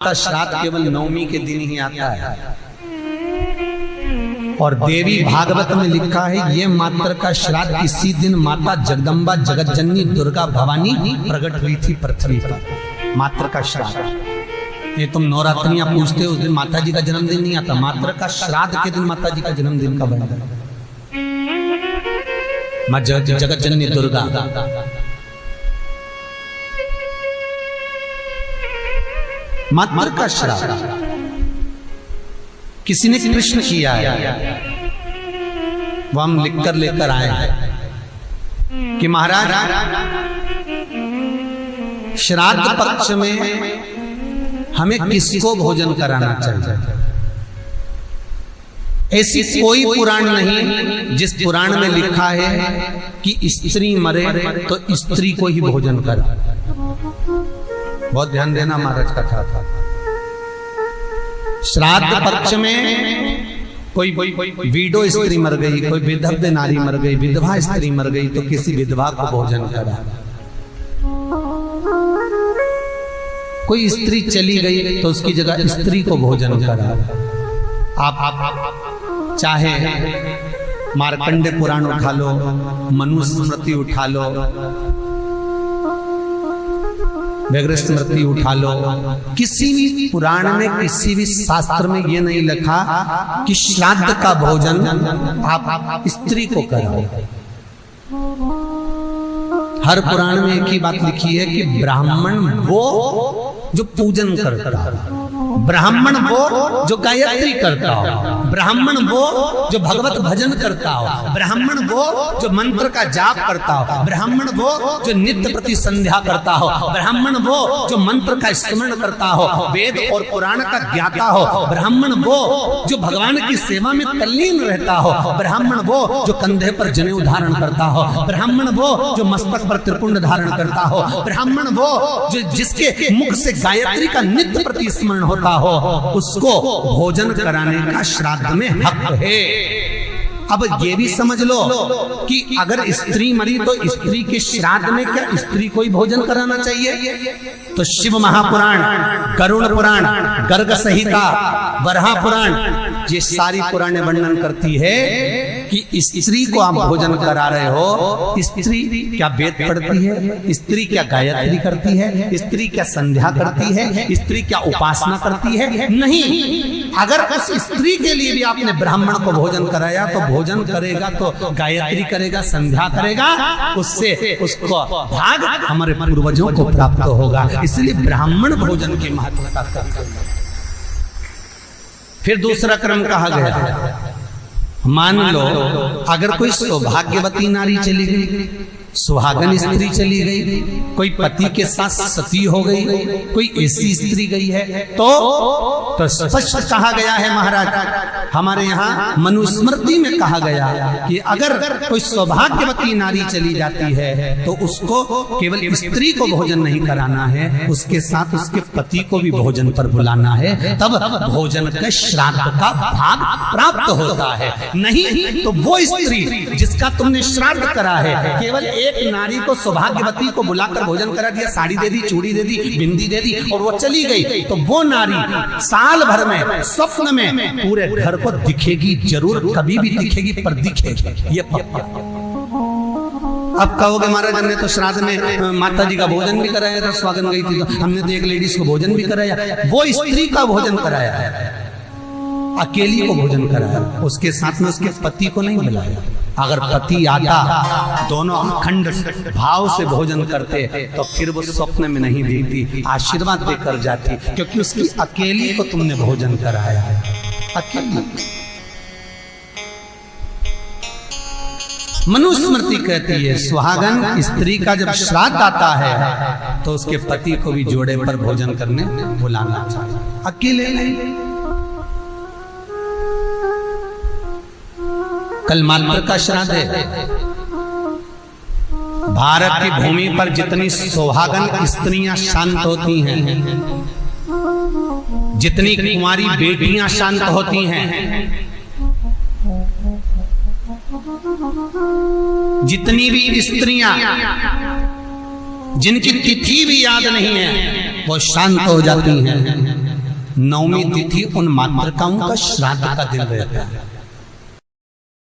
का श्राद्ध केवल नवमी के दिन ही आता है। और देवी भागवत में लिखा है ये मात्र का श्राद्ध इसी दिन माता जगदम्बा जगत जननी दुर्गा भवानी प्रकट हुई थी पृथ्वी पर। मात्र का श्राद्ध, ये तुम नवरात्रियां पूछते हो, उस दिन माता जी का जन्मदिन नहीं आता। मात्र का श्राद्ध के दिन माता जी का जन्मदिन का वर्णन, मां जगत जननी दुर्गा। मात्र का श्राद्ध किसी ने कृष्ण किया है, वो हम लिखकर लेकर आए हैं कि महाराज श्राद्ध पक्ष में हमें किसको भोजन कराना चाहिए। ऐसी कोई पुराण नहीं जिस पुराण में लिखा है कि स्त्री मरे तो स्त्री को ही भोजन करा। बहुत ध्यान देना महाराज कथा था। श्राद्ध पक्ष में कोई विडो स्त्री मर गई, कोई विधव्य नारी मर गई, विधवा स्त्री मर गई तो किसी विधवा को भोजन करा। कोई स्त्री चली गई तो उसकी जगह स्त्री को भोजन करा। आप चाहे मार्कंडे पुराण उठा लो, मनुस्मृति उठा लो, व्याघ्र स्मृति उठा लो, किसी भी पुराण में किसी भी शास्त्र में ये नहीं लिखा कि श्राद्ध का भोजन आप स्त्री को कराओ। हर पुराण में एक ही बात लिखी है कि ब्राह्मण वो जो पूजन करता है, ब्राह्मण वो जो गायत्री करता हो, ब्राह्मण वो जो भगवत भजन करता हो, ब्राह्मण वो जो मंत्र का जाप करता हो, ब्राह्मण वो जो नित्य प्रति संध्या करता हो, ब्राह्मण वो जो मंत्र का स्मरण करता हो, वेद और पुराण का ज्ञाता हो, ब्राह्मण वो जो भगवान की सेवा में तल्लीन रहता हो, ब्राह्मण वो जो कंधे पर जनेऊ धारण करता हो, ब्राह्मण वो जो मस्तक पर त्रिपुंड धारण करता हो, ब्राह्मण वो जो जिसके मुख से गायत्री का नित्य प्रति स्मरण होता हो, उसको भोजन कराने का श्राद्ध में हक है। अब ये भी समझ लो कि अगर स्त्री मरी तो स्त्री के श्राद्ध में क्या स्त्री को ही भोजन कराना चाहिए? तो शिव महापुराण, गरुड़ पुराण, गर्ग संहिता, वराह पुराण, ये सारी पुराणें वर्णन करती है कि स्त्री को आप भोजन करा रहे हो। स्त्री क्या वेद पढ़ती है? स्त्री क्या गायत्री करती है? स्त्री क्या संध्या करती है? स्त्री क्या उपासना करती है? नहीं। अगर उस स्त्री के लिए भी आपने ब्राह्मण को भोजन कराया तो भोजन करेगा तो गायत्री करेगा, संध्या करेगा, उससे उसको भाग हमारे पूर्वजों को प्राप्त होगा। इसलिए ब्राह्मण भोजन की महत्वता करते हैं। फिर दूसरा क्रम कहा गया, मान लो अगर कोई सौभाग्यवती नारी चली गई, सुहागन स्त्री चली गई, कोई पति के साथ सती हो गई, कोई ऐसी स्त्री गई है तो स्पष्ट कहा गया है महाराज, हमारे यहाँ मनुस्मृति में कहा गया कि अगर कोई सौभाग्यवती नारी चली जाती है तो उसको केवल स्त्री को भोजन नहीं कराना है, उसके साथ उसके पति को भी भोजन पर बुलाना है, तब भोजन के श्राद्ध का भाग प्राप्त होता है। नहीं तो वो स्त्री जिसका तुमने श्राद्ध करा है, केवल एक नारी को सौभाग्यवती को बुलाकर भोजन करा दिया, साड़ी दे दी, चूड़ी दे दी, बिंदी दे दी और वो चली गई, तो वो नारी साल भर में स्वप्न में पूरे घर को दिखेगी जरूर, कभी भी दिखेगी पर दिखेगी, ये पक्का। अब कहोगे महाराज हमने तो श्राद्ध में माता जी का भोजन भी कराया था, स्वागन गई थी तो हमने तो एक लेडीज को भोजन भी कराया। वो स्त्री का भोजन कराया, अकेली को भोजन कराया, उसके साथ में उसके पति को नहीं बुलाया। अगर पति आता, दोनों अखंड भाव से भोजन करते तो फिर वो स्वप्न में नहीं देखती, आशीर्वाद देकर जाती, क्योंकि उसकी अकेली को तुमने भोजन कराया है, अकेली। मनुस्मृति कहती है सुहागन स्त्री का जब श्राद्ध आता है तो उसके पति को भी जोड़े पर भोजन करने बुलाना चाहिए, अकेले नहीं। कल मात्र का श्राद्ध है। भारत की भूमि पर जितनी सुहागन स्त्रियां शांत होती हैं, जितनी कुंवारी बेटियां शांत होती हैं, जितनी भी स्त्रियां जिनकी तिथि भी याद नहीं है वो शांत हो जाती हैं। नवमी तिथि उन मातृकाओं का श्राद्ध का दिन रहता है।